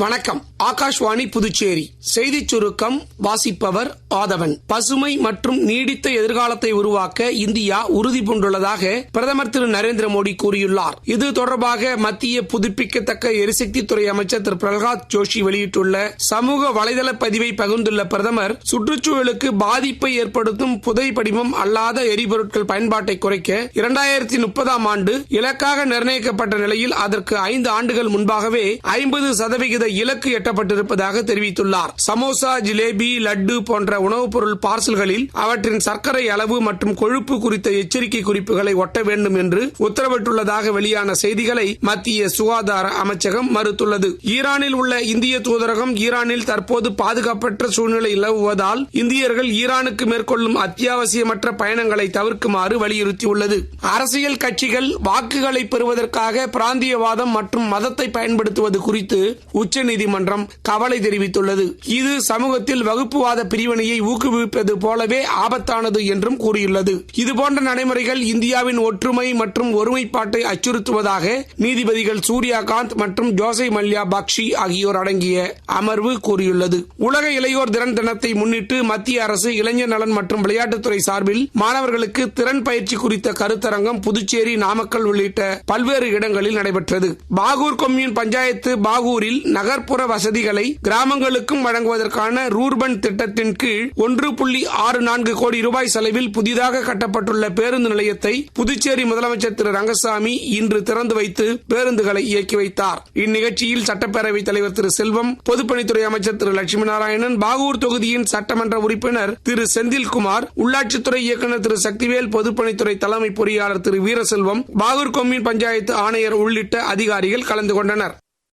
வணக்கம். ஆகாஷ்வாணி புதுச்சேரி செய்திச் சுருக்கம் வாசிப்பவர் ஆதவன். பசுமை மற்றும் நீடித்த எதிர்காலத்தை உருவாக்க இந்தியா உறுதி பூண்டுள்ளதாக பிரதமர் திரு நரேந்திர மோடி கூறியுள்ளார். இது தொடர்பாக மத்திய புதுப்பிக்கத்தக்க எரிசக்தித்துறை அமைச்சர் திரு பிரகலாத் ஜோஷி வெளியிட்டுள்ள சமூக வலைதள பதிவை பகிர்ந்துள்ள பிரதமர், சுற்றுச்சூழலுக்கு பாதிப்பை ஏற்படுத்தும் புதை படிமம் அல்லாத எரிபொருட்கள் பயன்பாட்டை குறைக்க 2030 ஆண்டு இலக்காக நிர்ணயிக்கப்பட்ட நிலையில் அதற்கு 5 ஆண்டுகள் முன்பாகவே 50% இலக்கு எட்டப்பட்டிருப்பதாக தெரிவித்துள்ளார். சமோசா, ஜிலேபி, லட்டு போன்ற உணவுப் பொருள் பார்சல்களில் அவற்றின் சர்க்கரை அளவு மற்றும் கொழுப்பு குறித்த எச்சரிக்கை குறிப்புகளை ஒட்ட வேண்டும் என்று உத்தரவிட்டுள்ளதாக வெளியான செய்திகளை மத்திய சுகாதார அமைச்சகம் மறுத்துள்ளது. ஈரானில் உள்ள இந்திய தூதரகம் ஈரானில் தற்போது பாதுகாப்பற்ற சூழ்நிலை நிலவுவதால் இந்தியர்கள் ஈரானுக்கு மேற்கொள்ளும் அத்தியாவசியமற்ற பயணங்களை தவிர்க்குமாறு வலியுறுத்தியுள்ளது. அரசியல் கட்சிகள் வாக்குகளை பெறுவதற்காக பிராந்தியவாதம் மற்றும் மதத்தை பயன்படுத்துவது குறித்து உச்சநீதிமன்றம் கவலை தெரிவித்துள்ளது. இது சமூகத்தில் வகுப்புவாத பிரிவினையை ஊக்குவிப்பது போலவே ஆபத்தானது என்றும் கூறியுள்ளது. இதுபோன்ற நடைமுறைகள் இந்தியாவின் ஒற்றுமை மற்றும் ஒருமைப்பாட்டை அச்சுறுத்துவதாக நீதிபதிகள் சூர்யாகாந்த் மற்றும் ஜோசை மல்யா பக்ஷி ஆகியோர் அடங்கிய அமர்வு கூறியுள்ளது. உலக இளையோர் தினத்தை முன்னிட்டு மத்திய அரசு இளைஞர் நலன் மற்றும் விளையாட்டுத்துறை சார்பில் மாணவர்களுக்கு திறன் பயிற்சி குறித்த கருத்தரங்கம் புதுச்சேரி, நாமக்கல் உள்ளிட்ட பல்வேறு இடங்களில் நடைபெற்றது. பாகூர் கொம்யூன் பஞ்சாயத்து பாகூரில் நகர்ப்புற வசதிகளை கிராமங்களுக்கும் வழங்குவதற்கான ரூர்பன் திட்டத்தின் கீழ் 1.64 கோடி ரூபாய் செலவில் புதிதாக கட்டப்பட்டுள்ள பேருந்து நிலையத்தை புதுச்சேரி முதலமைச்சர் திரு ரங்கசாமி இன்று திறந்து வைத்து பேருந்துகளை இயக்கி வைத்தார். இந்நிகழ்ச்சியில் சட்டப்பேரவைத் தலைவர் திரு செல்வம், பொதுப்பணித்துறை அமைச்சர் திரு லட்சுமி நாராயணன், பாகூர் தொகுதியின் சட்டமன்ற உறுப்பினர் திரு செந்தில்குமார், உள்ளாட்சித்துறை இயக்குநர் திரு சக்திவேல், பொதுப்பணித்துறை தலைமை பொறியாளர் திரு வீரசெல்வம், பாகூர் கொம்யூன் பஞ்சாயத்து ஆணையர் உள்ளிட்ட அதிகாரிகள் கலந்து கொண்டனர்.